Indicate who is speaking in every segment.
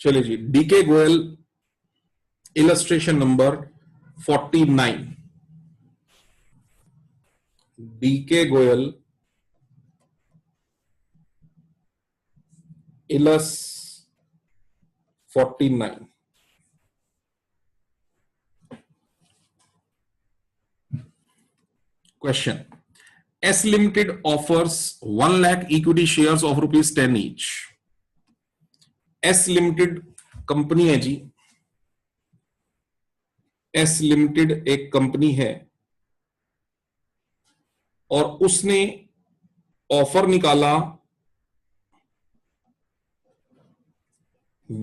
Speaker 1: चलिए जी, DK Goyal illustration number 49। DK Goyal इलस 49। Question, S limited offers 1 lakh equity shares of ₹10 each. S limited company है जी, एस लिमिटेड एक कंपनी है और उसने ऑफर निकाला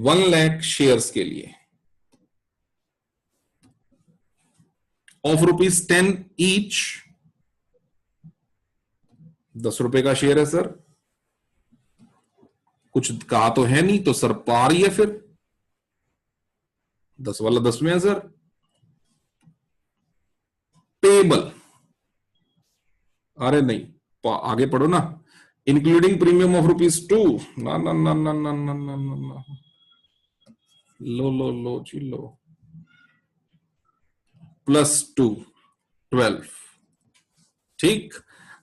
Speaker 1: 1 लाख शेयर्स के लिए ऑफ ₹10 ईच। 10 रुपए का शेयर है सर, कुछ कहा तो है नहीं, तो सर पार ही है फिर, 10 वाला 10 में है सर। पेबल, अरे नहीं, आगे पढ़ो ना, इंक्लूडिंग प्रीमियम ऑफ ₹2। ना ना ना ना ना ना ना ना, लो लो लो जी लो, +2 12। ठीक,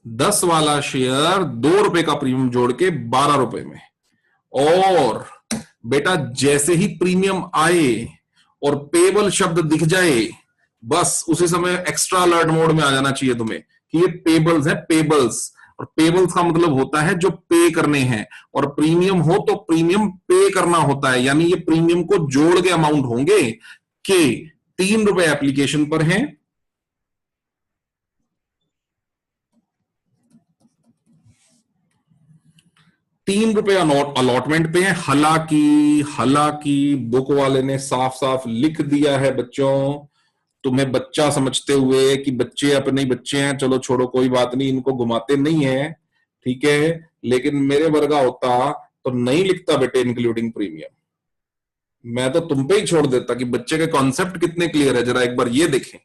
Speaker 1: 10 वाला शेयर 2 रुपए का प्रीमियम जोड़ के 12 रुपए में। और बेटा जैसे ही प्रीमियम आए और पेबल शब्द दिख जाए, बस उसी समय एक्स्ट्रा अलर्ट मोड में आ जाना चाहिए तुम्हें कि ये पेबल्स है, पेबल्स। और पेबल्स का मतलब होता है जो पे करने हैं, और प्रीमियम हो तो प्रीमियम पे करना होता है, यानी ये प्रीमियम को जोड़ के अमाउंट होंगे कि 3 रुपए एप्लीकेशन पर हैं, 3 रुपए अलॉटमेंट पे है। हालांकि बुक वाले ने साफ साफ लिख दिया है बच्चों, तुम्हें बच्चा समझते हुए कि बच्चे अपने ही बच्चे हैं, चलो छोड़ो कोई बात नहीं, इनको घुमाते नहीं है, ठीक है। लेकिन मेरे वर्गा होता तो नहीं लिखता बेटे इंक्लूडिंग प्रीमियम, मैं तो तुम पे ही छोड़ देता कि बच्चे के कॉन्सेप्ट कितने क्लियर है, जरा एक बार ये देखें,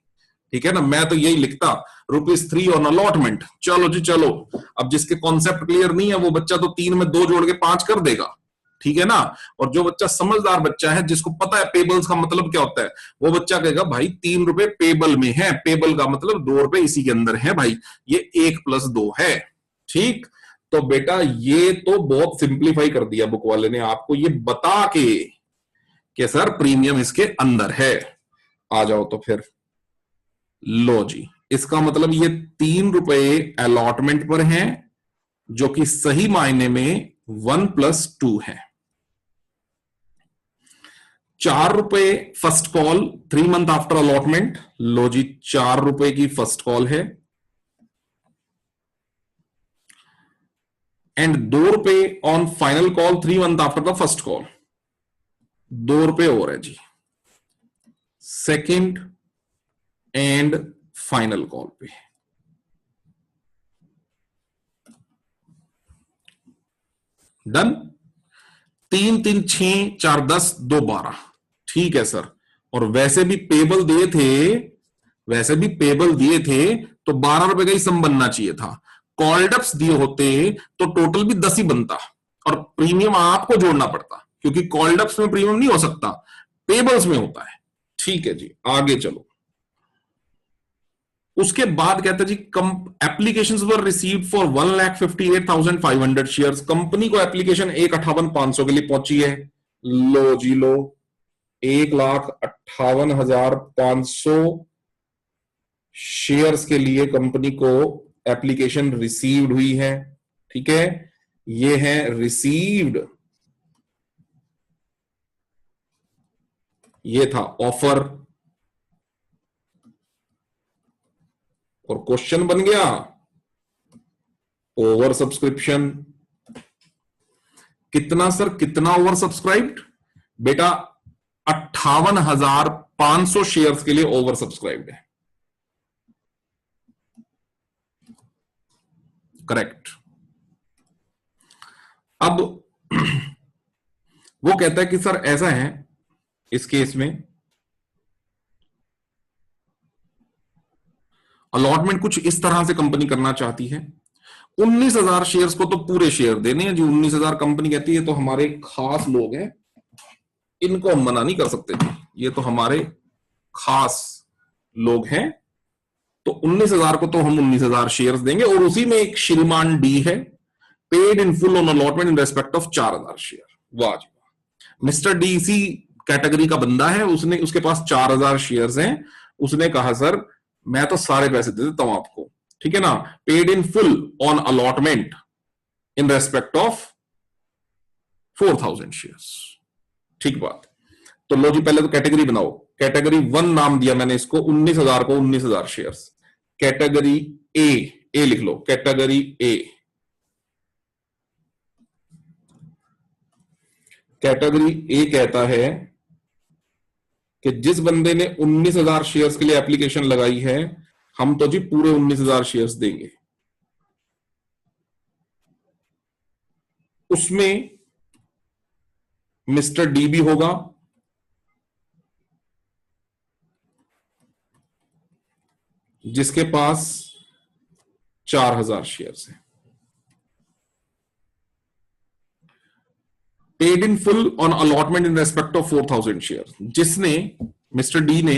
Speaker 1: ठीक है ना। मैं तो यही लिखता ₹3 ऑन अलॉटमेंट, चलो जी चलो। अब जिसके कॉन्सेप्ट क्लियर नहीं है वो बच्चा तो 3 में 2 जोड़ के 5 कर देगा, ठीक है ना। और जो बच्चा समझदार बच्चा है, जिसको पता है पेबल्स का मतलब क्या होता है, वो बच्चा कहेगा भाई 3 रुपए पेबल में है, पेबल का मतलब 2 रुपए इसी के अंदर है भाई, ये 1 + 2 है। ठीक, तो बेटा ये तो बहुत सिंप्लीफाई कर दिया बुक वाले ने आपको ये बता के कि सर प्रीमियम इसके अंदर है। आ जाओ तो फिर, लो जी, इसका मतलब ये 3 रुपए अलॉटमेंट पर हैं, जो कि सही मायने में 1 + 2 है। 4 रुपए first call 3 month after allotment, लो जी 4 रुपए की फर्स्ट कॉल है। एंड 2 रुपए on final call 3 month after the first call, 2 रुपए और है जी सेकेंड एंड फाइनल कॉल पे। डन। 3 3 6 4 10 2 12, ठीक है सर। और वैसे भी पेबल दिए थे तो 12 रुपए का ही सम बनना चाहिए था। कॉल्डअप्स दिए होते तो टोटल भी 10 ही बनता और प्रीमियम आपको जोड़ना पड़ता, क्योंकि कॉल्डअप्स में प्रीमियम नहीं हो सकता, पेबल्स में होता है। ठीक है जी, आगे चलो। उसके बाद कहता जी applications were received for 1,58,500 shares. कंपनी को एप्लीकेशन 1,58,500 के लिए पहुंची है, लो जी लो, 1,58,500 शेयर्स के लिए कंपनी को एप्लीकेशन रिसीव्ड हुई है, ठीक है। ये है रिसीव्ड, ये था ऑफर, और क्वेश्चन बन गया ओवर सब्सक्रिप्शन। कितना सर, कितना ओवर सब्सक्राइब्ड बेटा? 58,500 शेयर्स के लिए ओवर सब्सक्राइब्ड है, करेक्ट। अब वो कहता है कि सर ऐसा है, इस केस में अलॉटमेंट कुछ इस तरह से कंपनी करना चाहती है। 19,000 शेयर्स को तो पूरे शेयर देने हैं जी, 19,000 कंपनी कहती है तो हमारे खास लोग हैं, इनको हम मना नहीं कर सकते थे, ये तो हमारे खास लोग हैं। तो 19,000 को तो हम 19,000 शेयर्स देंगे, और उसी में एक श्रीमान डी है, paid in full on allotment in respect of 4,000 share. वाह जी वाह, मिस्टर डी इसी कैटेगरी का बंदा है, उसने उसके पास 4,000 शेयर्स हैं। उसने कहा सर मैं तो सारे पैसे दे देता हूं आपको, ठीक है ना, paid in full on allotment in respect of 4,000 shares. ठीक बात। तो लो जी, पहले तो कैटेगरी बनाओ। कैटेगरी 1 नाम दिया मैंने इसको, 19,000 को 19,000 शेयर्स। कैटेगरी ए, ए लिख लो, कैटेगरी ए। कैटेगरी ए कहता है कि जिस बंदे ने 19,000 शेयर्स के लिए एप्लीकेशन लगाई है, हम तो जी पूरे 19,000 शेयर्स देंगे। उसमें मिस्टर डी भी होगा, जिसके पास 4,000 शेयर्स हैं। Paid in full on allotment in respect of 4,000 share. जिसने, मिस्टर डी ने,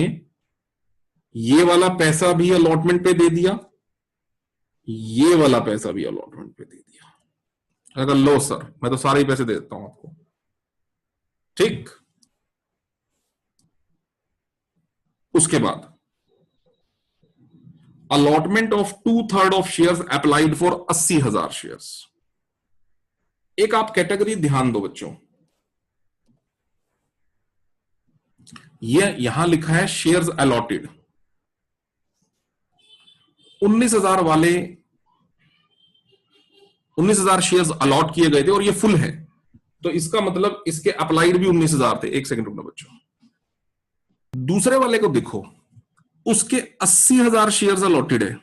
Speaker 1: ये वाला पैसा भी अलॉटमेंट पे दे दिया, ये वाला पैसा भी अलॉटमेंट पे दे दिया। अगर लो सर, मैं तो सारे ही पैसे दे देता हूं आपको, ठीक। उसके बाद allotment of 2/3 of shares applied for 80,000 shares. एक आप कैटेगरी ध्यान दो बच्चों, ये यहां लिखा है शेयर्स अलॉटेड। 19,000 वाले 19,000 शेयर्स अलॉट किए गए थे और ये फुल है, तो इसका मतलब इसके अप्लाइड भी 19,000 थे। एक सेकंड रुकना बच्चों। दूसरे वाले को देखो, उसके 80,000 शेयर्स अलॉटेड है,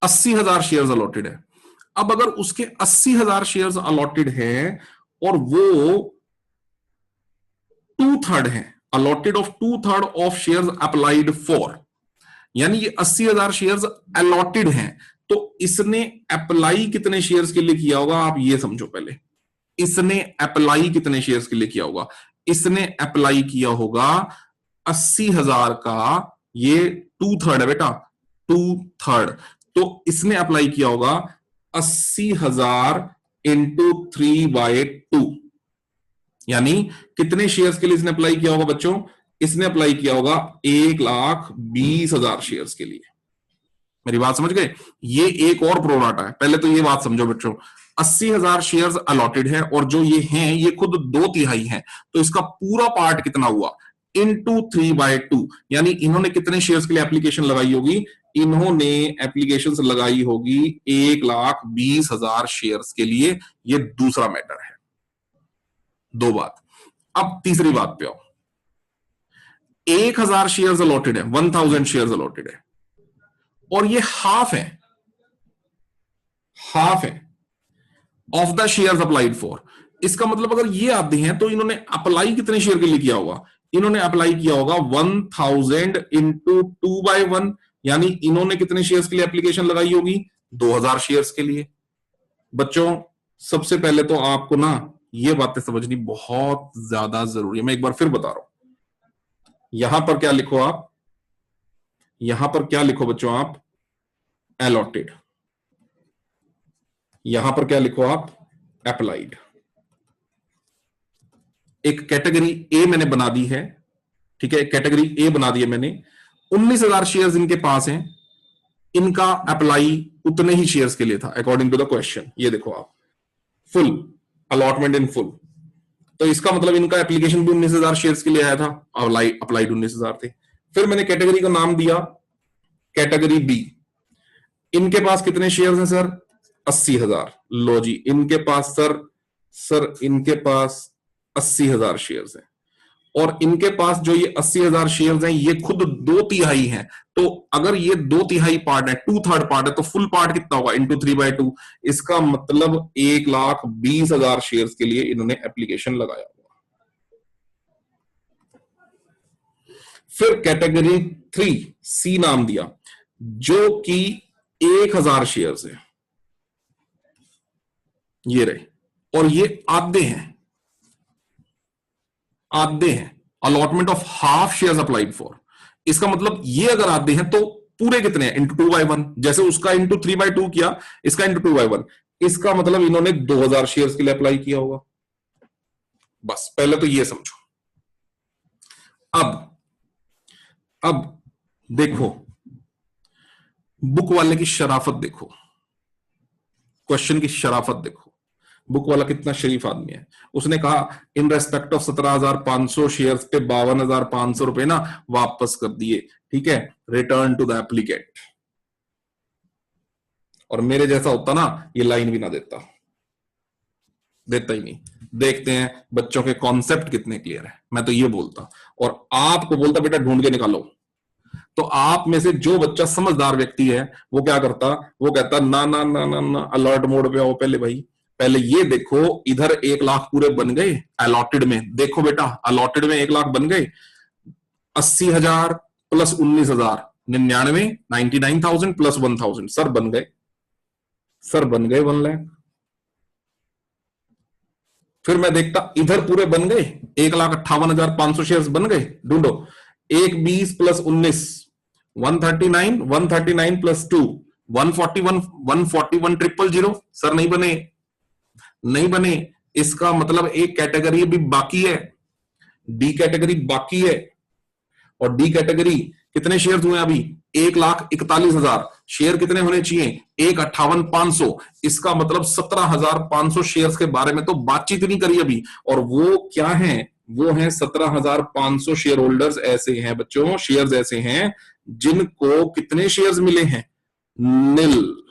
Speaker 1: 80,000 शेयर्स अलॉटेड है। अब अगर उसके 80,000 शेयर्स अलॉटेड है और वो 2/3 है, allotted of 2/3 of shares applied for, यानी ये 80,000 शेयर्स अलॉटेड हैं, तो इसने अप्लाई कितने शेयर्स के लिए किया होगा, आप ये समझो पहले। इसने अप्लाई कितने शेयर्स के लिए किया होगा? इसने अप्लाई किया होगा 80,000 का, ये 2/3 है बेटा, 2/3। तो इसने अप्लाई किया होगा 80,000 इंटू 3/2, यानी कितने शेयर्स के लिए इसने अप्लाई किया होगा बच्चों? इसने अप्लाई किया होगा 1,20,000 शेयर्स के लिए। मेरी बात समझ गए? ये एक और प्रोराटा है, पहले तो ये बात समझो बच्चों। 80,000 शेयर्स अलॉटेड है और जो ये हैं ये खुद 2/3 हैं, तो इसका पूरा पार्ट कितना हुआ? इंटू 3/2, यानी इन्होंने कितने शेयर्स के लिए एप्लीकेशन लगाई होगी? इन्होंने एप्लीकेशन लगाई होगी 1,20,000 शेयर्स के लिए। ये दूसरा मैटर है। दो बात। अब तीसरी बात पे आओ। 1,000 शेयर्स अलॉटेड है, 1,000 शेयर्स अलॉटेड है, और ये हाफ है, हाफ है of the shares applied for. इसका मतलब अगर ये आते हैं तो इन्होंने अप्लाई कितने शेयर के लिए किया होगा? इन्होंने अप्लाई किया होगा 1,000 इंटू 2/1, यानी इन्होंने कितने शेयर्स के लिए एप्लीकेशन लगाई होगी? 2,000 शेयर्स के लिए। बच्चों सबसे पहले तो आपको ना ये बातें समझनी बहुत ज्यादा जरूरी है, मैं एक बार फिर बता रहा हूं। यहां पर क्या लिखो आप? यहां पर क्या लिखो बच्चों आप? अलॉटेड। यहां पर क्या लिखो आप? अप्लाइड। एक कैटेगरी ए मैंने बना दी है, ठीक है, एक कैटेगरी ए बना दी है मैंने। 19,000 शेयर्स इनके पास हैं, इनका अप्लाई उतने ही शेयर्स के लिए था अकॉर्डिंग टू द क्वेश्चन। ये देखो आप, फुल अलॉटमेंट इन फुल, तो इसका मतलब इनका एप्लीकेशन भी 19,000 शेयर्स के लिए आया था, अप्लाइड 19,000 थे। फिर मैंने कैटेगरी का नाम दिया कैटेगरी बी। इनके पास कितने शेयर्स हैं सर? 80,000। लो जी, इनके पास सर इनके पास 80,000 शेयर्स हैं, और इनके पास जो ये 80,000 शेयर्स हैं ये खुद 2/3 हैं। तो अगर ये 2/3 पार्ट है, 2/3 पार्ट है, तो फुल पार्ट कितना होगा? इंटू 3/2। इसका मतलब 1,20,000 शेयर्स के लिए इन्होंने एप्लीकेशन लगाया हुआ। फिर कैटेगरी 3 सी नाम दिया, जो कि 1,000 शेयर्स है, ये रहे, और ये आधे हैं, आधे हैं, allotment of half shares applied for, इसका मतलब ये अगर आधे हैं तो पूरे कितने हैं, इंटू 2/1, जैसे उसका इंटू 3/2 किया, इसका इंटू 2/1, इसका मतलब इन्होंने 2000 शेयर्स के लिए अप्लाई किया होगा। बस पहले तो ये समझो। अब देखो बुक वाले की शराफत देखो, क्वेश्चन की शराफत देखो, बुक वाला कितना शरीफ आदमी है। उसने कहा इन रेस्पेक्ट ऑफ 17,500 शेयर्स पे 52,500 रुपए ना वापस कर दिए, ठीक है, रिटर्न टू द एप्लीकेंट। और मेरे जैसा होता ना ये लाइन भी ना देता ही नहीं। देखते हैं बच्चों के कॉन्सेप्ट कितने क्लियर है, मैं तो ये बोलता और आपको बोलता बेटा ढूंढ के निकालो। तो आप में से जो बच्चा समझदार व्यक्ति है वो क्या करता, वो कहता ना ना ना ना ना, अलर्ट मोड पे आओ पहले भाई, पहले ये देखो इधर 1 लाख पूरे बन गए अलॉटेड में, देखो बेटा अलॉटेड में 1 लाख बन गए, 80,000 प्लस 19,000 99, 99,000 प्लस 1,000, सर बन गए 1 लाख। फिर मैं देखता इधर पूरे बन गए 1,58,500 शेयर्स बन गए, ढूंढो 120 प्लस 19 139, 139 प्लस 2 141, 141,000, सर नहीं बने। इसका मतलब एक कैटेगरी भी बाकी है, डी कैटेगरी बाकी है, और डी कैटेगरी कितने शेयर हुए अभी 1,41,000, शेयर कितने होने चाहिए 1,58,500, इसका मतलब 17,500 शेयर्स के बारे में तो बातचीत नहीं करी अभी। और वो क्या है, वो है 17,500 शेयर होल्डर्स ऐसे हैं बच्चों, शेयर्स ऐसे हैं जिनको कितने शेयर्स मिले हैं, निल।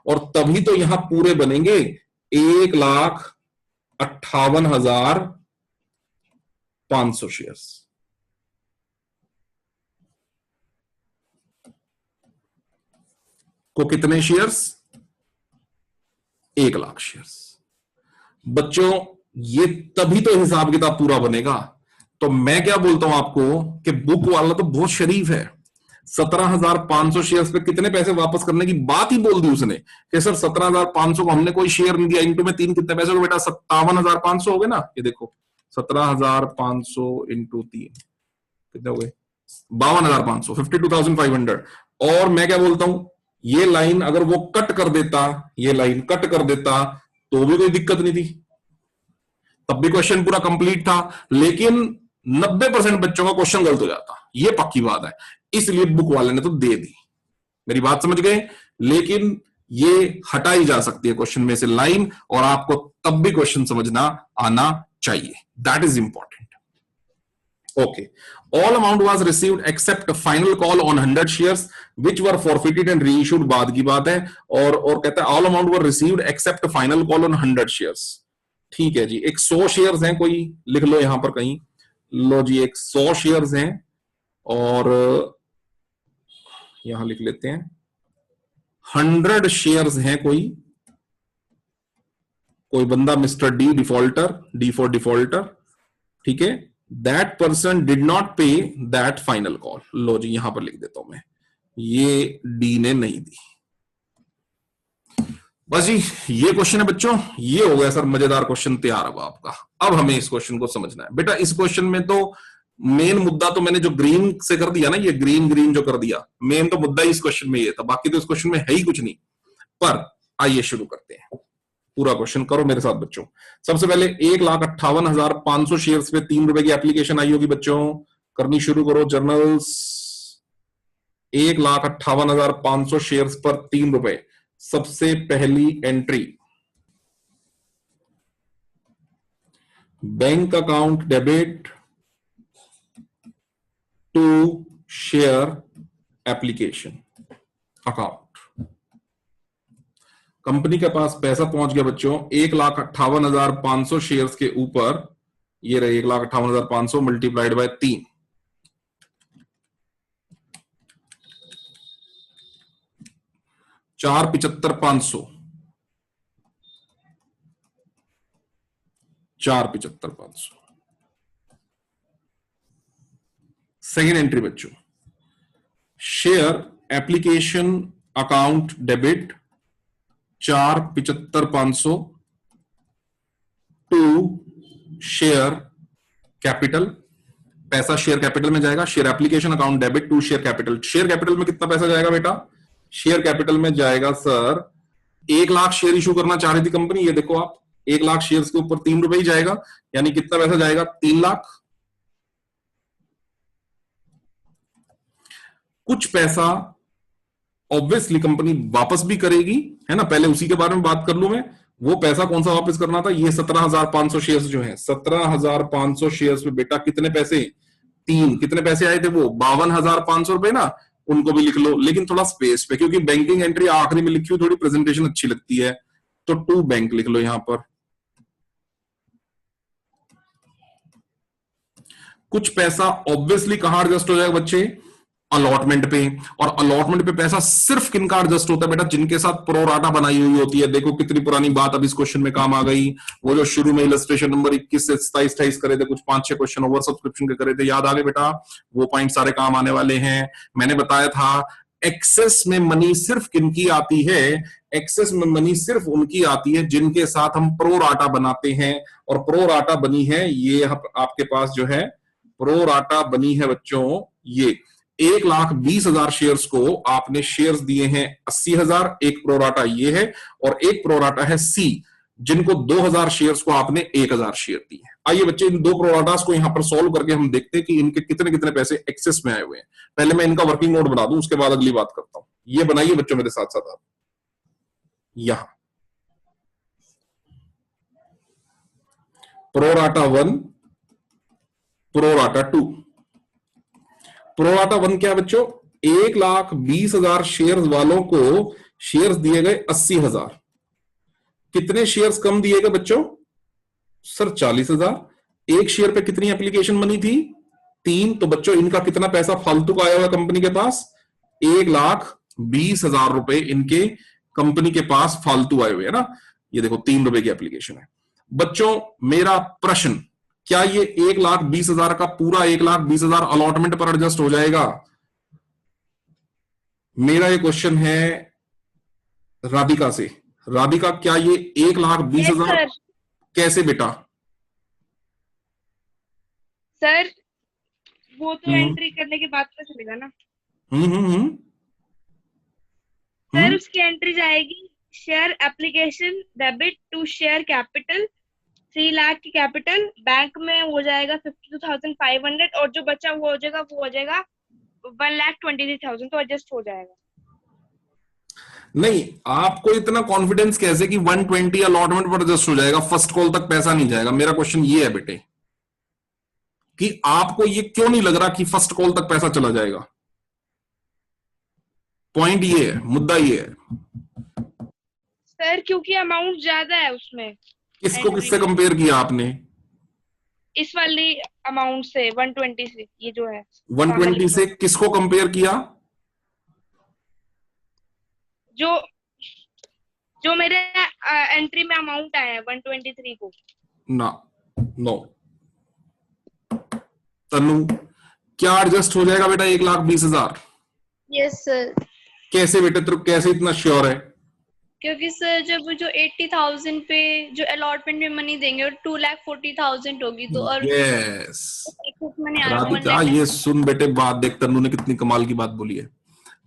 Speaker 1: और तभी तो यहां पूरे बनेंगे 1,58,500 शेयर्स। को कितने शेयर्स, 1 लाख शेयर्स। बच्चों ये तभी तो हिसाब किताब पूरा बनेगा। तो मैं क्या बोलता हूं आपको कि बुक वाला तो बहुत शरीफ है, 17,500 शेयर्स पे कितने पैसे वापस करने की बात ही बोल दी उसने कि सर 17,500 को हमने कोई शेयर नहीं दिया, इंटू में 3 कितने पैसे हो बेटा 57,500 हो गए ना, ये देखो 17,500 इंटू 3 कितने हो गए 52,500, 52,500। और मैं क्या बोलता हूं ये लाइन अगर वो कट कर देता, ये लाइन कट कर देता तो भी कोई दिक्कत नहीं थी, तब भी क्वेश्चन पूरा कंप्लीट था। लेकिन 90% बच्चों का क्वेश्चन गलत हो जाता, ये पक्की बात है, इसलिए बुक वाले ने तो दे दी। मेरी बात समझ गए? लेकिन ये हटाई जा सकती है क्वेश्चन में से लाइन, और आपको तब भी क्वेश्चन समझना आना चाहिए, that is important. Okay, all amount was received except final call on 100 shares which were forfeited and reissued, बाद की बात है। और कहता है all amount were received except final call on 100 shares। ठीक है जी, एक 100 शेयर्स हैं, कोई लिख लो यहां पर कहीं, लो जी एक 100 शेयर्स हैं, और यहां लिख लेते हैं 100 शेयर्स हैं, कोई बंदा mister D defaulter, D for defaulter, ठीक है, दैट पर्सन डिड नॉट पे दैट फाइनल कॉल। लो जी यहां पर लिख देता हूं मैं, ये डी ने नहीं दी। बस जी ये क्वेश्चन है बच्चों, ये हो गया सर मजेदार क्वेश्चन तैयार हुआ आपका। अब हमें इस क्वेश्चन को समझना है बेटा। इस क्वेश्चन में तो मेन मुद्दा तो मैंने जो ग्रीन से कर दिया ना, ये ग्रीन जो कर दिया, मेन तो मुद्दा इस क्वेश्चन में ये था, बाकी तो इस क्वेश्चन में है ही कुछ नहीं। पर आइए शुरू करते हैं, पूरा क्वेश्चन करो मेरे साथ बच्चों। सबसे पहले 1,58,500 शेयर्स पे 3 रुपए की एप्लीकेशन आई होगी बच्चों, करनी शुरू करो जर्नल्स। 1,58,500 शेयर्स पर 3 रुपए, सबसे पहली entry bank account debit to share application account. Company के पास पैसा पहुंच गया बच्चों 1,58,500 शेयर्स के ऊपर, ये रहे 1,58,500 मल्टीप्लाइड बाय 3, 4,75,500, 4,75,500। सेकेंड एंट्री बच्चों, share application account debit 4,75,500 to share capital, पैसा शेयर कैपिटल में जाएगा, share application account debit to share capital. Share capital में कितना पैसा जाएगा बेटा? शेयर कैपिटल में जाएगा सर 1 लाख शेयर इशू करना चाह रही थी कंपनी, ये देखो आप 1 लाख शेयर के ऊपर 3 रुपए ही जाएगा, यानी कितना पैसा जाएगा? 3 लाख। कुछ पैसा ऑब्वियसली कंपनी वापस भी करेगी, है ना, पहले उसी के बारे में बात कर लूं मैं। वो पैसा कौन सा वापस करना था? ये 17,500 शेयर्स जो है, 17,500 शेयर्स में बेटा कितने पैसे? 3। कितने पैसे आए थे वो? 52,500 रुपए ना, उनको भी लिख लो, लेकिन थोड़ा स्पेस पे, क्योंकि बैंकिंग एंट्री आखिरी में लिखी हुई थोड़ी प्रेजेंटेशन अच्छी लगती है, तो टू बैंक लिख लो यहां पर। कुछ पैसा ऑब्वियसली कहां एडजस्ट हो जाएगा बच्चे? अलॉटमेंट पे। और अलॉटमेंट पे पैसा सिर्फ किनका एडजस्ट होता है बेटा? जिनके साथ प्रोराटा बनाई हुई होती है। देखो कितनी पुरानी बात अब इस क्वेश्चन में काम आ गई, वो जो शुरू में इलस्ट्रेशन नंबर 21 से 27-28 करे थे, कुछ 5-6 क्वेश्चन ओवर सब्सक्रिप्शन के करे थे, याद आ गए बेटा? वो पॉइंट सारे काम आने वाले हैं। मैंने बताया था एक्सेस में मनी सिर्फ किनकी आती है? एक्सेस में मनी सिर्फ उनकी आती है जिनके साथ हम प्रोराटा बनाते हैं, और प्रोराटा बनी है ये आपके पास जो है, प्रोराटा बनी है बच्चों ये 1,20,000 शेयर्स को आपने शेयर्स दिए हैं 80,000, एक प्रोराटा ये है, और एक प्रोराटा है सी जिनको 2,000 शेयर्स को आपने 1,000 शेयर दिए हैं। आइए बच्चे इन दो प्रोराटास को यहां पर सॉल्व करके हम देखते हैं कि इनके कितने कितने पैसे एक्सेस में आए हुए हैं। पहले मैं इनका वर्किंग नोट बना दूं, उसके बाद अगली बात करता हूं। ये बनाइए बच्चों मेरे साथ साथ आप, यहां प्रोराटा 1, प्रोराटा 2। प्रोराटा 1 क्या बच्चों? 1,20,000 शेयर्स वालों को शेयर्स दिए गए 80,000। कितने शेयर्स कम दिए गए बच्चों? सर 40,000। एक शेयर पे कितनी एप्लीकेशन मनी थी? 3। तो बच्चों इनका कितना पैसा फालतू का आया हुआ कंपनी के पास? 1,20,000 रुपए इनके कंपनी के पास फालतू आए हुए है ना। ये देखो 3 रुपए की एप्लीकेशन है। बच्चों मेरा प्रश्न, क्या ये 1,20,000 का पूरा 1,20,000 अलॉटमेंट पर एडजस्ट हो जाएगा? मेरा ये क्वेश्चन है राधिका से। राधिका क्या ये 1,20,000 कैसे बेटा?
Speaker 2: सर वो तो एंट्री करने के बाद पता चलेगा ना। सर उसकी एंट्री जाएगी share application debit to share capital, 3 lakh की कैपिटल, बैंक में हो जाएगा 52,500, और जो बचा वो हो जाएगा 1,23,000, तो एडजस्ट हो जाएगा।
Speaker 1: नहीं, आपको इतना कॉन्फिडेंस कैसे कि 120 अलॉटमेंट पर एडजस्ट हो जाएगा, फर्स्ट कॉल तक पैसा नहीं जाएगा? मेरा क्वेश्चन ये है बेटे कि आपको ये क्यों नहीं लग रहा कि फर्स्ट कॉल तक पैसा चला जाएगा? पॉइंट ये है, मुद्दा ये है
Speaker 2: सर क्योंकि अमाउंट ज्यादा है उसमें।
Speaker 1: किसको किससे कंपेयर किया आपने?
Speaker 2: इस वाली अमाउंट से 120 से, ये जो है
Speaker 1: 120 से किसको कंपेयर किया?
Speaker 2: जो मेरे एंट्री में अमाउंट आया है 123 को
Speaker 1: ना। नो तनु, क्या एडजस्ट हो जाएगा बेटा 1,20,000?
Speaker 2: Yes sir.
Speaker 1: कैसे बेटे, तेरे कैसे इतना श्योर है?
Speaker 2: क्योंकि सर जब जो 80,000 पे जो अलॉटमेंट में मनी देंगे और 2,40,000 होगी, तो और
Speaker 1: यस राधिका,
Speaker 2: मनी
Speaker 1: ये सुन बेटे बात देख, तनु ने कितनी कमाल की बात बोली है।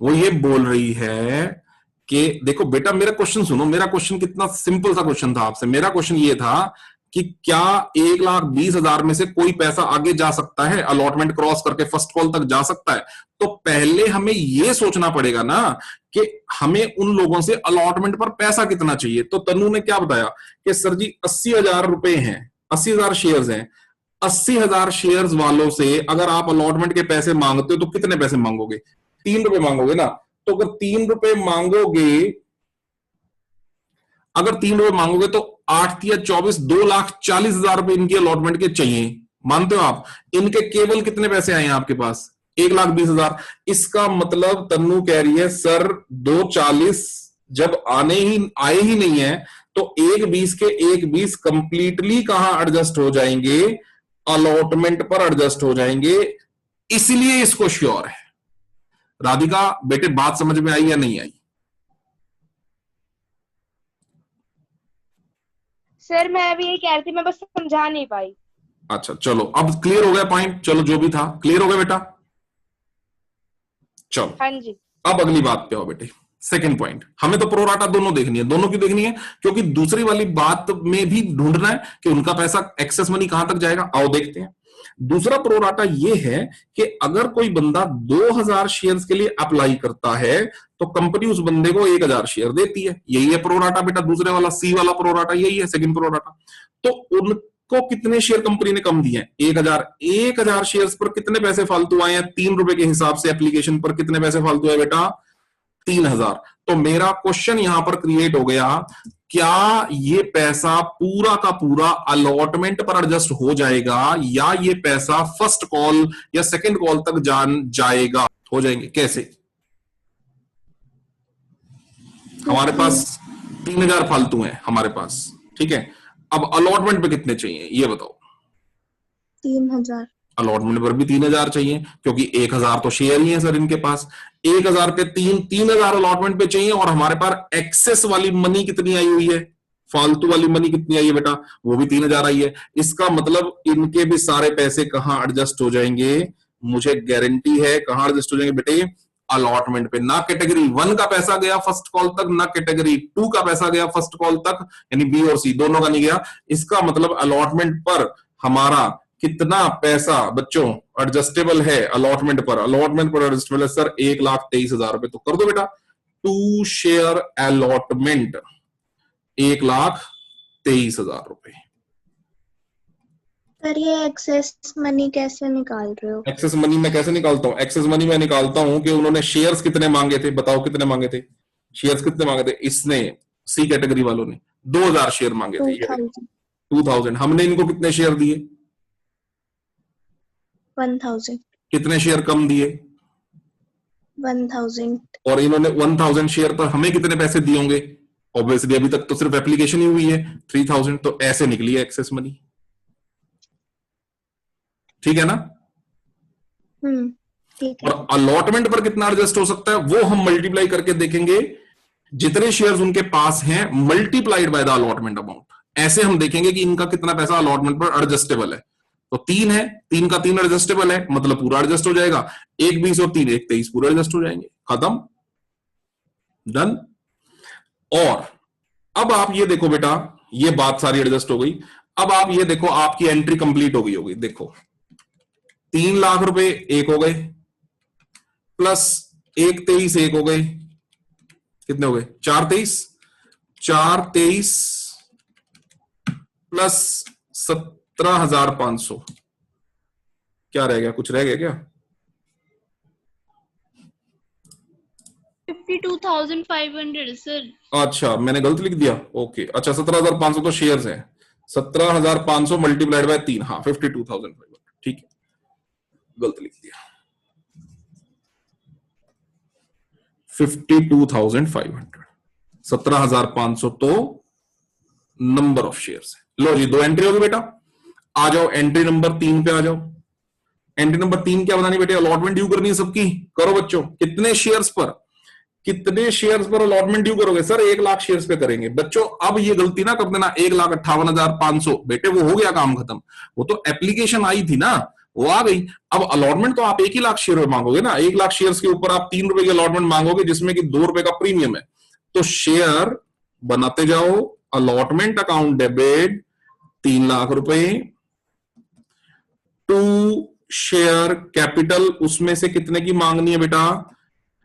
Speaker 1: वो ये बोल रही है कि देखो बेटा मेरा क्वेश्चन सुनो, मेरा क्वेश्चन कितना सिंपल सा क्वेश्चन था आपसे। मेरा क्वेश्चन ये था कि क्या 1,20,000 में से कोई पैसा आगे जा सकता है, अलॉटमेंट क्रॉस करके फर्स्ट कॉल तक जा सकता है? तो पहले हमें यह सोचना पड़ेगा ना कि हमें उन लोगों से अलॉटमेंट पर पैसा कितना चाहिए। तो तनु ने क्या बताया कि सर जी 80,000 रुपए हैं, 80,000 शेयर्स हैं, 80,000 शेयर्स वालों से अगर आप अलॉटमेंट के पैसे मांगते हो तो कितने पैसे मांगोगे? 3 रुपए मांगोगे ना। तो अगर 3 रुपए मांगोगे, अगर 3 रुपए मांगोगे तो 8 या 24, 2,40,000 रुपए इनकी अलॉटमेंट के चाहिए। मानते हो आप? इनके केवल कितने पैसे आए हैं आपके पास? 1,20,000। इसका मतलब तन्नू कह रही है सर 2,40 जब आए ही नहीं है, तो 1,20 के 1,20 कंप्लीटली कहां एडजस्ट हो जाएंगे? अलॉटमेंट पर एडजस्ट हो जाएंगे। इसलिए इसको श्योर है। राधिका बेटे बात समझ में आई या नहीं आई?
Speaker 2: सर मैं अभी यही कह रही थी, मैं बस समझा नहीं पाई।
Speaker 1: अच्छा चलो, अब क्लियर हो गया पॉइंट, चलो जो भी था क्लियर हो गया बेटा। चलो
Speaker 2: हाँ जी।
Speaker 1: अब अगली बात पे आओ बेटे, सेकंड पॉइंट। हमें तो प्रोराटा दोनों देखनी है, दोनों की देखनी है, क्योंकि दूसरी वाली बात में भी ढूंढना है कि उनका पैसा एक्सेस मनी कहां तक जाएगा। आओ देखते हैं। दूसरा प्रोराटा यह है कि अगर कोई बंदा 2000 शेयर्स के लिए अप्लाई करता है तो कंपनी उस बंदे को 1000 शेयर देती है। यही है प्रोराटा बेटा, दूसरे वाला सी वाला प्रोराटा यही है, सेकंड प्रोराटा। तो उनको कितने शेयर कंपनी ने कम दिए हैं? 1000। 1000 शेयर्स पर कितने पैसे फालतू आए हैं? 3 रुपए के हिसाब से एप्लीकेशन पर कितने पैसे फालतू है बेटा? 3000। तो मेरा क्वेश्चन यहां पर क्रिएट हो गया, क्या ये पैसा पूरा का पूरा अलॉटमेंट पर एडजस्ट हो जाएगा या ये पैसा फर्स्ट कॉल या सेकंड कॉल तक जाएगा? हो जाएंगे कैसे? हमारे पास 3000 फालतू है हमारे पास, ठीक है। अब अलॉटमेंट पे कितने चाहिए ये बताओ?
Speaker 3: 3000।
Speaker 1: अलॉटमेंट पर भी 3000 चाहिए, क्योंकि 1000 तो शेयर ही है सर इनके पास। 1000 पे 3000 अलॉटमेंट पे चाहिए, और हमारे पास एक्सेस वाली मनी कितनी आई हुई है? फालतू वाली मनी कितनी आई है बेटा? वो भी 3000 आई है। इसका मतलब इनके भी सारे पैसे कहां एडजस्ट हो जाएंगे? मुझे गारंटी है कहां एडजस्ट हो जाएंगे बेटे? अलॉटमेंट पे। ना कैटेगरी 1 का पैसा गया फर्स्ट कॉल तक, ना कैटेगरी 2 का पैसा गया फर्स्ट कॉल तक, यानी बी और सी दोनों का नहीं गया। इसका मतलब अलॉटमेंट पर हमारा कितना पैसा बच्चों एडजस्टेबल है? अलॉटमेंट पर एडजस्टेबल है सर 1,23,000 रुपए। तो कर दो बेटा 2 शेयर अलॉटमेंट 1,23,000 रुपए।
Speaker 3: सर ये एक्सेस मनी कैसे निकाल रहे हो?
Speaker 1: एक्सेस मनी मैं कैसे निकालता हूं? एक्सेस मनी मैं निकालता हूं कि उन्होंने शेयर्स कितने मांगे थे, बताओ कितने मांगे थे? शेयर्स कितने मांगे थे? इसने सी कैटेगरी वालों ने 2000 शेयर मांगे थे। 2000। हमने इनको कितने शेयर दिए?
Speaker 3: 1000।
Speaker 1: कितने शेयर कम दिए?
Speaker 3: 1000।
Speaker 1: और इन्होंने 1000 शेयर पर हमें कितने पैसे दिए होंगे? ऑब्वियसली अभी तक तो सिर्फ एप्लीकेशन ही हुई है 3000। तो ऐसे निकली है एक्सेस मनी, ठीक है ना?
Speaker 3: ठीक है।
Speaker 1: और अलॉटमेंट पर कितना एडजस्ट हो सकता है वो हम मल्टीप्लाई करके देखेंगे, जितने शेयर्स उनके पास हैं multiplied by the allotment amount. ऐसे हम देखेंगे कि इनका कितना पैसा अलॉटमेंट पर एडजस्टेबल है। तो 3 है, 3 का 3 एडजस्टेबल है, मतलब पूरा एडजस्ट हो जाएगा। 1 20 और 3 1 23 पूरा एडजस्ट हो जाएंगे। खत्म, डन। और अब आप ये देखो बेटा, ये बात सारी एडजस्ट हो गई। अब आप ये देखो, आपकी एंट्री कंप्लीट हो गई होगी। देखो 3 लाख रुपए एक हो गए, प्लस 1,23 एक हो गए, कितने हो गए? 4,23। 4,23 प्लस 17,500, क्या रह गया? कुछ रह गया क्या?
Speaker 4: 52,500 सर।
Speaker 1: अच्छा मैंने गलत लिख दिया, ओके। अच्छा 17,500 तो शेयर्स हैं, 17,500 मल्टीप्लाइड बाय 3, हाँ 52,500, ठीक है, गलत लिख दिया। 52,500, 17,500 तो नंबर ऑफ शेयर्स है। लो जी 2 एंट्री होगी बेटा। आ जाओ एंट्री नंबर 3 पे आ जाओ। एंट्री नंबर 3 क्या बनानी बेटे? अलॉटमेंट ड्यू करनी है सबकी। करो बच्चों, कितने शेयर्स पर अलॉटमेंट ड्यू करोगे? सर 1 लाख शेयर्स पे करेंगे। बच्चों अब ये गलती ना कर देना 1,58,500, बेटे वो हो गया काम खत्म। वो तो एप्लीकेशन आई थी ना, वो आ गई। अब अलॉटमेंट तो आप 1 ही लाख शेयर मांगोगे ना। 1 लाख शेयर्स के ऊपर आप 3 रुपए की अलॉटमेंट मांगोगे, जिसमें कि 2 रुपए का प्रीमियम है। तो शेयर बनाते जाओ, अलॉटमेंट अकाउंट डेबिट 3 लाख रुपए, 2 शेयर कैपिटल, उसमें से कितने की मांगनी है बेटा?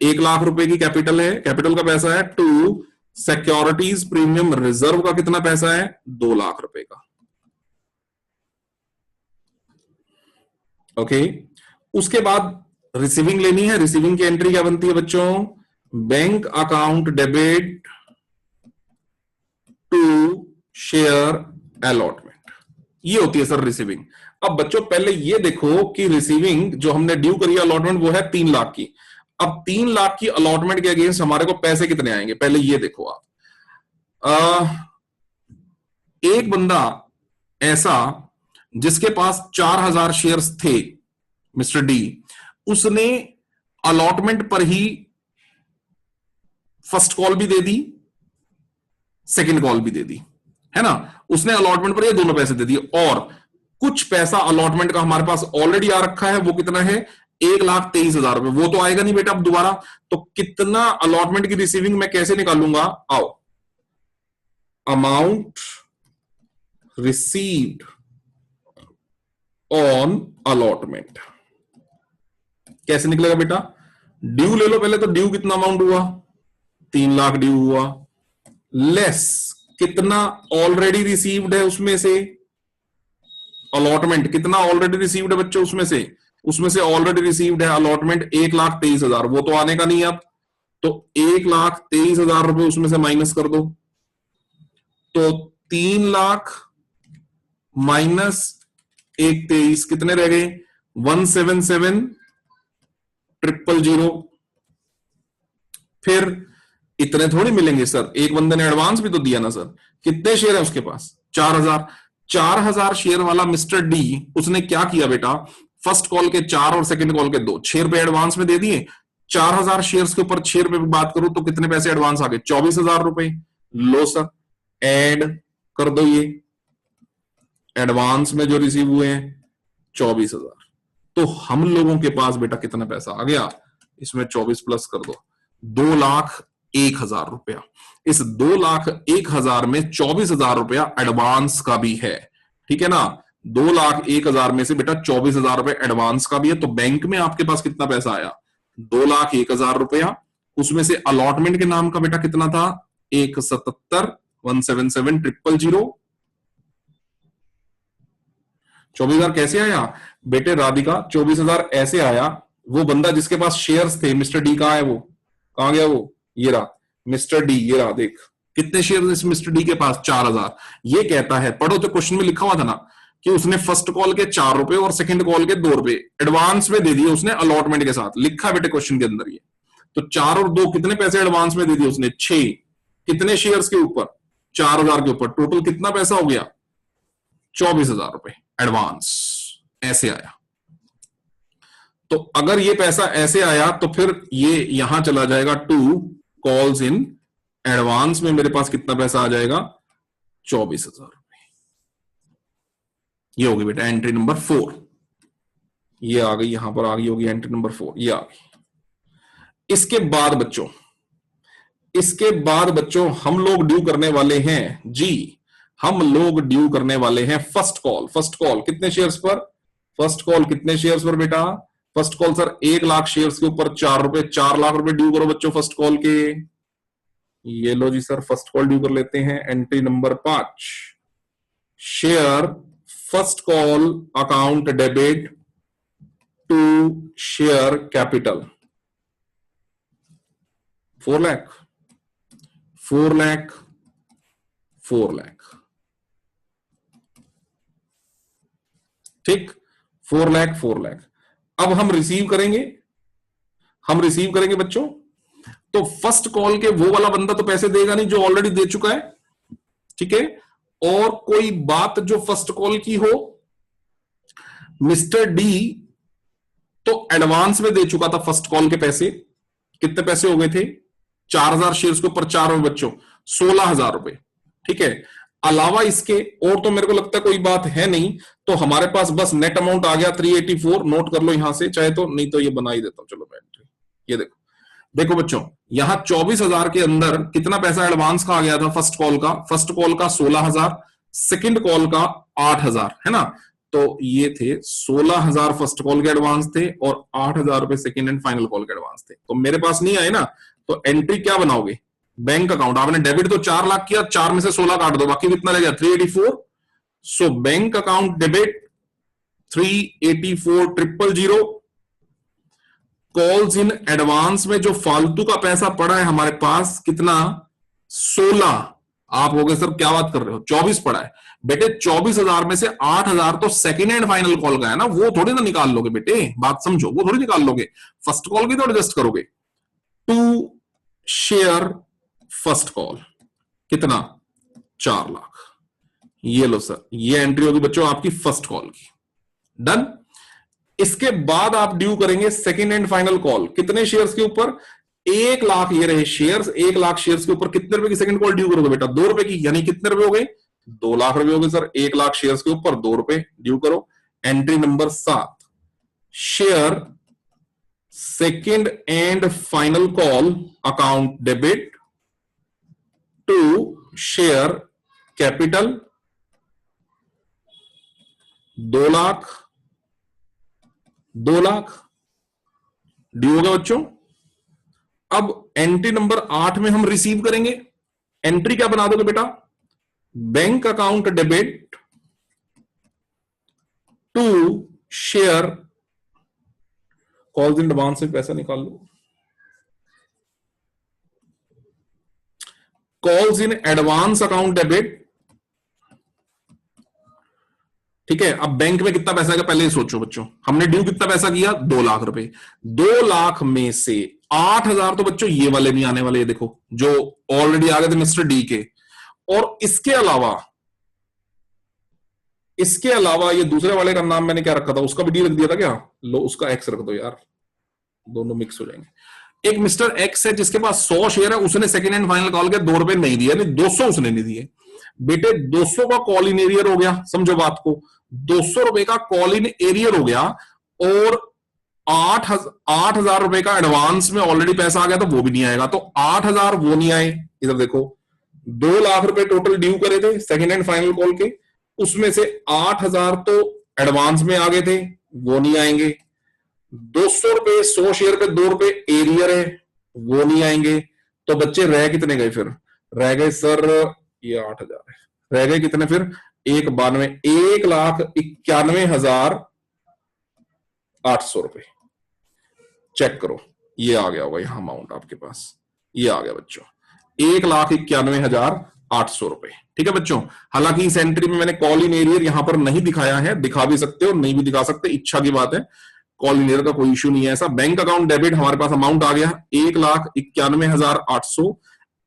Speaker 1: 1 लाख रुपए की कैपिटल है, कैपिटल का पैसा है। 2 सिक्योरिटीज प्रीमियम रिजर्व का कितना पैसा है? 2 लाख रुपए का। ओके उसके बाद रिसीविंग लेनी है। रिसीविंग की एंट्री क्या बनती है बच्चों? Bank account debit to share allotment, ये होती है सर रिसीविंग। अब बच्चों पहले ये देखो कि रिसीविंग जो हमने ड्यू करी अलॉटमेंट वो है 3 लाख की। अब 3 लाख की अलॉटमेंट के अगेंस्ट हमारे को पैसे कितने आएंगे? पहले ये देखो आप। एक बंदा ऐसा जिसके पास 4,000 शेयर्स थे, मिस्टर डी, उसने अलॉटमेंट पर ही फर्स्ट कॉल भी दे दी, सेकंड कॉल भी दे दी, है ना। उसने अलॉटमेंट पर ये दोनों पैसे दे दिए। और कुछ पैसा अलॉटमेंट का हमारे पास ऑलरेडी आ रखा है, वो कितना है 1,23,000 रुपए, वो तो आएगा नहीं बेटा अब दोबारा। तो कितना अलॉटमेंट की रिसीविंग मैं कैसे निकालूंगा, आओ, अमाउंट रिसीव्ड ऑन अलॉटमेंट कैसे निकलेगा बेटा, ड्यू ले लो पहले, तो ड्यू कितना अमाउंट हुआ 3 लाख ड्यू हुआ, लेस कितना ऑलरेडी रिसीव्ड है उसमें से, अलॉटमेंट कितना ऑलरेडी रिसीव्ड है बच्चों उसमें से ऑलरेडी रिसीव्ड है अलॉटमेंट 1,23,000, वो तो आने का नहीं अब, तो 1,23,000 रुपए उसमें से माइनस कर दो, तो 3 लाख माइनस 1,23 कितने रह गए 177,000। फिर इतने थोड़ी मिलेंगे सर, एक बंदे ने एडवांस भी तो दिया ना सर, कितने शेयर है उसके पास 4,000 शेयर वाला मिस्टर डी, उसने क्या किया बेटा, फर्स्ट कॉल के 4 और सेकंड कॉल के 2, 6 रुपए एडवांस में दे दिए। 4,000 शेयर्स के ऊपर 6 रुपए की बात करूं तो कितने पैसे एडवांस आ गए 24,000 रुपए। लो सर, ऐड कर दो, ये एडवांस में जो रिसीव हुए हैं 24,000, तो हम लोगों के पास बेटा कितना पैसा आ गया, इसमें 24 प्लस कर दो 2,01,000 रुपया। इस 2,01,000 में 24,000 रुपया एडवांस का भी है, ठीक है ना, 2,01,000 में से बेटा 24,000 रुपए एडवांस का भी है। तो बैंक में आपके पास कितना पैसा आया 2,01,000 रुपया, उसमें से अलॉटमेंट के नाम का बेटा कितना था 177,177,000। 24,000 कैसे आया बेटे राधिका, 24,000 ऐसे आया, वो बंदा जिसके पास शेयर्स थे मिस्टर डी कहां है, वो कहां गया, वो ये रहा मिस्टर डी, ये रहा, देख कितने शेयर इस मिस्टर डी के पास 4,000। ये कहता है, पढ़ो तो क्वेश्चन में लिखा हुआ था ना कि उसने फर्स्ट कॉल के 4 रुपए और सेकंड कॉल के 2 रुपए एडवांस में दे दिए उसने अलॉटमेंट के साथ, लिखा बेटे क्वेश्चन के अंदर ये। तो 4 और 2 कितने पैसे एडवांस में दे दिए उसने 6, कितने शेयर्स के ऊपर 4,000 के ऊपर, टोटल कितना पैसा हो गया 24,000 रुपए एडवांस, ऐसे आया। तो अगर ये पैसा ऐसे आया तो फिर ये यहां चला जाएगा टू कॉल्स इन एडवांस में, मेरे पास कितना पैसा आ जाएगा 24,000 रुपए। ये होगी बेटा एंट्री नंबर 4, ये आ गई, यहां पर आ गई होगी एंट्री नंबर 4, ये आ गई। इसके बाद बच्चों हम लोग ड्यू करने वाले हैं जी, हम लोग ड्यू करने वाले हैं फर्स्ट कॉल। फर्स्ट कॉल कितने शेयर्स पर, फर्स्ट कॉल कितने शेयर्स पर बेटा, first call sir 1 lakh shares के ऊपर 4 रुपए, 4 लाख रुपए ड्यू करो बच्चों फर्स्ट कॉल के। ये लो जी सर, फर्स्ट कॉल ड्यू कर लेते हैं, entry number 5, share first call account debit to share capital 4 lakh 4 lakh 4 lakh, ठीक 4 लाख 4 लाख। अब हम रिसीव करेंगे बच्चों, तो फर्स्ट कॉल के वो वाला बंदा तो पैसे देगा नहीं जो ऑलरेडी दे चुका है, ठीक है, और कोई बात जो फर्स्ट कॉल की हो, मिस्टर डी तो एडवांस में दे चुका था फर्स्ट कॉल के पैसे, कितने पैसे हो गए थे 4,000 शेयर्स के ऊपर 4 रुपए बच्चों 16,000 रुपए, ठीक है। अलावा इसके और तो मेरे को लगता है कोई बात है नहीं, तो हमारे पास बस नेट अमाउंट आ गया 384, नोट कर लो यहां से चाहे तो, नहीं तो ये बना ही देता हूं, चलो मैं ये देखो बच्चों, यहां 24,000 के अंदर कितना पैसा एडवांस का आ गया था फर्स्ट कॉल का 16,000, सेकंड कॉल का 8,000 है ना, तो ये थे 16,000 फर्स्ट कॉल के एडवांस थे और 8,000 रुपए सेकंड एंड फाइनल कॉल के एडवांस थे। तो मेरे पास नहीं आए ना, तो एंट्री क्या बनाओगे, बैंक अकाउंट, आपने डेबिट तो 4 लाख किया, 4 में से 16 काट दो, बाकी कितना लगेगा 384। So bank account debit 384,000, calls in advance में जो फालतू का पैसा पड़ा है हमारे पास कितना 16, आप हो गए सर क्या बात कर रहे हो 24 पड़ा है बेटे, 24,000 में से 8,000 तो सेकंड एंड फाइनल कॉल का है ना, वो थोड़ी ना निकाल लोगे बेटे, बात समझो, वो थोड़ी निकाल लोगे, फर्स्ट कॉल की तो एडजस्ट करोगे। टू शेयर फर्स्ट कॉल कितना 4 लाख, ये लो सर, ये एंट्री होगी बच्चों आपकी फर्स्ट कॉल की, डन। इसके बाद आप ड्यू करेंगे सेकंड एंड फाइनल कॉल, कितने शेयर्स के ऊपर 1 लाख, ये रहे शेयर्स, 1 लाख शेयर्स के ऊपर कितने रुपए की सेकंड कॉल ड्यू करोगे बेटा 2 रुपए की, यानी कितने रुपए हो गए 2 लाख रुपए हो गए सर। 1 लाख शेयर्स के ऊपर 2 रुपए ड्यू करो। Entry number 7, share second and final call account debit to share capital 2 lakh, 2 lakh due हो गया बच्चों। अब एंट्री नंबर 8 में हम रिसीव करेंगे। एंट्री क्या बना दोगे बेटा? Bank account debit to share, calls in advance से पैसा निकाल लो, calls in advance account debit. ठीक है, अब बैंक में कितना पैसा है पहले ही सोचो बच्चों। हमने ड्यू कितना पैसा किया? 2 लाख रुपए। 2 लाख में से 8,000 तो बच्चों ये वाले नहीं आने वाले, ये देखो जो ऑलरेडी आ गए थे मिस्टर डी के। और इसके अलावा ये दूसरे वाले का नाम मैंने क्या रखा था? उसका भी डी रख दिया था क्या? लो उसका एक्स रख दो यार, दोनों मिक्स हो जाएंगे। एक मिस्टर एक्स है जिसके पास 100 शेयर है, उसने सेकेंड हैंड फाइनल कॉल के 2 रुपए नहीं दिए, नहीं 200 उसने नहीं दिए। बेटे 200 का कॉल इन एरियर हो गया, समझो बात को। 200 रुपए का कॉल इन एरियर हो गया और 8,000 रुपए का एडवांस में ऑलरेडी पैसा आ गया, तो वो भी नहीं आएगा। तो 8,000 वो नहीं आए। इधर देखो 2 लाख रुपए टोटल ड्यू करे थे सेकेंड हैंड फाइनल कॉल के, उसमें से 8,000 तो एडवांस में आ गए थे, वो नहीं आएंगे। 200 रुपए 100 शेयर पे 2 रुपए एरियर है, वो नहीं आएंगे। तो बच्चे रह कितने गए फिर? रह गए सर ये 8,000 है, रह गए कितने फिर? 1,92, 1,91,800 रुपए। चेक करो, ये आ गया होगा यहां अमाउंट आपके पास, ये आ गया बच्चों 1,91,800 रुपए। ठीक है बच्चों, हालांकि इस एंट्री में मैंने कॉल इन एरियर यहां पर नहीं दिखाया है, दिखा भी सकते हो नहीं भी दिखा सकते, इच्छा की बात है। कॉल इन एरियर का कोई इश्यू नहीं है ऐसा। बैंक अकाउंट डेबिट हमारे पास अमाउंट आ गया 1,91,800।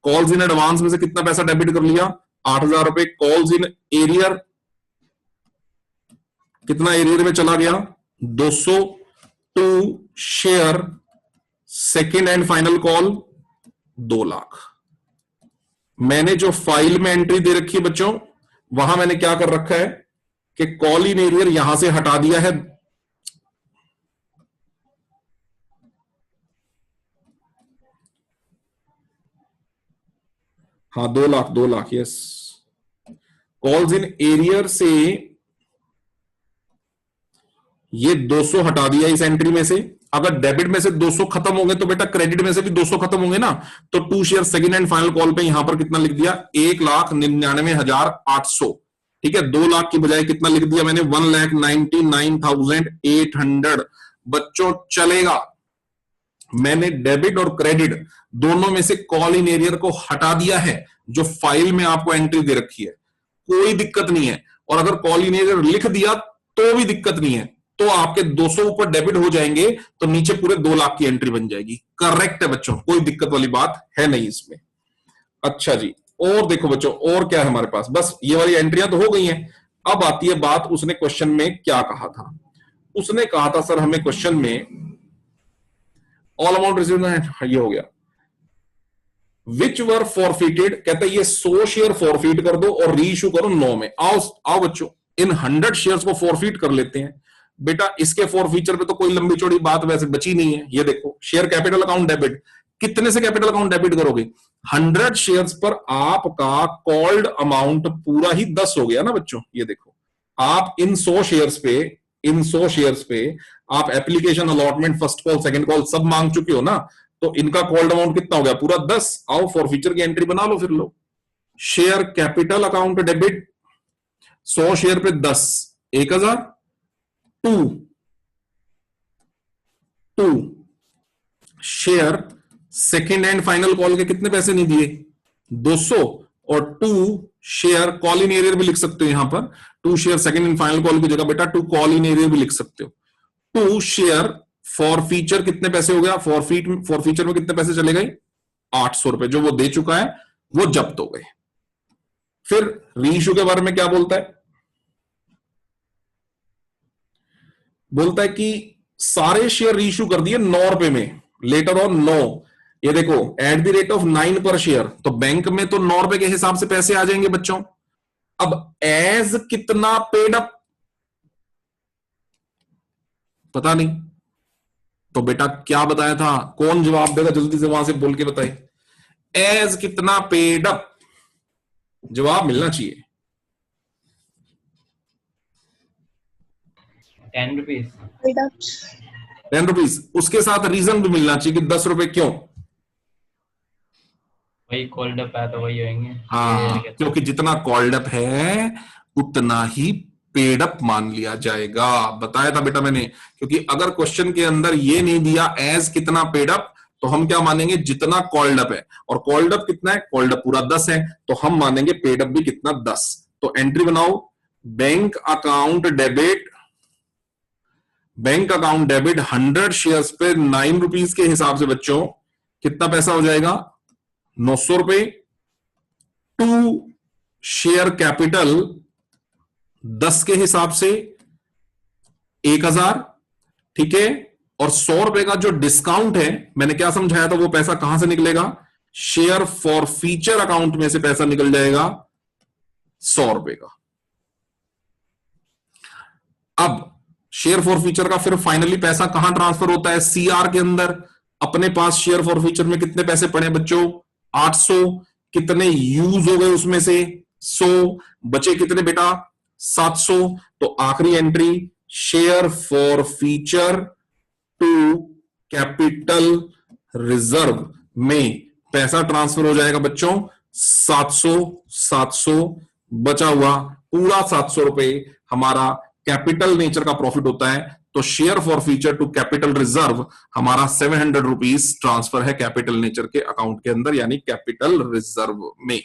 Speaker 1: कॉल्स इन एडवांस में से कितना पैसा डेबिट कर लिया? 8,000 रुपए। कॉल्स इन एरियर, कितना एरियर में चला गया? 200 to share second and final call 2 lakh. मैंने जो फाइल में एंट्री दे रखी है बच्चों, वहां मैंने क्या कर रखा है कि कॉल इन एरियर यहां से हटा दिया है। हाँ 2 lakh, 2 lakh, yes. Calls in arrear से ये 200 हटा दिया इस एंट्री में से। अगर डेबिट में से 200 खत्म होंगे तो बेटा क्रेडिट में से भी 200 खत्म होंगे ना। तो 2 share second and final call पे यहां पर कितना लिख दिया? 1,99,800। ठीक है, 2 लाख की बजाय कितना लिख दिया मैंने? 1,99,800। बच्चों चलेगा, मैंने डेबिट और क्रेडिट दोनों में से कॉल इन एरियर को हटा दिया है जो फाइल में आपको एंट्री दे रखी है, कोई दिक्कत नहीं है। और अगर कॉल इन एरियर लिख दिया तो भी दिक्कत नहीं है, तो आपके 200 ऊपर डेबिट हो जाएंगे, तो नीचे पूरे 2 लाख की एंट्री बन जाएगी। करेक्ट है बच्चों, कोई दिक्कत वाली बात है नहीं इसमें। अच्छा जी, और देखो बच्चों और क्या है हमारे पास? बस ये वाली एंट्रियां तो हो गई हैं। अब आती है बात, उसने क्वेश्चन में क्या कहा था? उसने कहा था सर हमें क्वेश्चन में ऑल अमाउंट रिसीव, ये हो गया विच वर फॉरफिटेड, कहता है ये 100 शेयर फॉरफिट कर दो और रीइश्यू करो 9 में। आओ बच्चों इन 100 शेयर्स को फॉरफिट कर लेते हैं। बेटा इसके फॉरफीचर पे तो कोई लंबी चौड़ी बात वैसे बची नहीं है। ये देखो शेयर कैपिटल अकाउंट डेबिट, कितने से कैपिटल अकाउंट डेबिट करोगे? 100 शेयर्स पर आपका कॉल्ड अमाउंट पूरा ही 10 हो गया ना बच्चों। ये देखो आप इन 100 शेयर्स पे आप application, allotment, first call, second call सब मांग चुके हो ना, तो इनका कॉल्ड अमाउंट कितना हो गया? पूरा 10। आओ फॉरफीचर की एंट्री बना लो फिर लो। Share capital account debit 100 share पे 10, 1,000। To share second and final call के कितने पैसे नहीं दिए? 200। और 2 शेयर कॉल इन एरियर भी लिख सकते हो यहां पर, 2 share second and final call की जगह बेटा 2 कॉल इन एरियर भी लिख सकते हो। 2 शेयर फॉरफीचर कितने पैसे हो गया? फॉरफीचर में कितने पैसे चले गए? 800 रुपए जो वो दे चुका है वो जब्त हो गए। फिर रीइश्यू के बारे में क्या बोलता है? बोलता है कि सारे शेयर रीइश्यू कर दिए 9 रुपए में, लेटर ऑन 9। ये देखो एट द रेट ऑफ 9 पर शेयर, तो बैंक में तो 9 रुपए के हिसाब से पैसे आ जाएंगे बच्चों। अब एज कितना पेड अप पता नहीं, तो बेटा क्या बताया था, कौन जवाब देगा जल्दी से वहां से बोल के बताए। एज कितना पेड अप, जवाब मिलना चाहिए।
Speaker 5: 10 रुपीज।
Speaker 1: 10 रुपीज, उसके साथ रीजन भी मिलना चाहिए कि 10 रुपए क्यों।
Speaker 5: वही कॉल्ड अप है तो वही होंगे।
Speaker 1: हाँ, क्योंकि जितना कॉल्ड अप है उतना ही पेड अप मान लिया जाएगा। बताया था बेटा मैंने, क्योंकि अगर क्वेश्चन के अंदर ये नहीं दिया एज कितना पेड अप, तो हम क्या मानेंगे, जितना कॉल्ड अप है, और कॉल्ड अप कितना है, कॉल्ड अप पूरा 10 है, तो हम मानेंगे पेड अप भी कितना 10। तो एंट्री बनाओ, bank account debit, bank account debit 100 shares पे 9 रुपीज के हिसाब से बच्चों कितना पैसा हो जाएगा, 900 रुपए। टू शेयर कैपिटल 10 के हिसाब से 1000, ठीक है। और 100 रुपए का जो डिस्काउंट है, मैंने क्या समझाया था, वो पैसा कहां से निकलेगा, शेयर फॉर फीचर अकाउंट में से पैसा निकल जाएगा 100 रुपए का। अब शेयर फॉर फीचर का फिर फाइनली पैसा कहां ट्रांसफर होता है, सीआर के अंदर। अपने पास शेयर फॉर फीचर में कितने पैसे पड़े बच्चों, 800, कितने यूज हो गए उसमें से 100, बचे कितने बेटा 700। तो आखिरी entry share forfeiture to capital reserve में पैसा ट्रांसफर हो जाएगा बच्चों 700 बचा हुआ पूरा 700 रुपए हमारा कैपिटल नेचर का प्रॉफिट होता है। तो share forfeiture to capital reserve हमारा 700 रुपीज ट्रांसफर है कैपिटल नेचर के अकाउंट के अंदर, यानी कैपिटल रिजर्व में।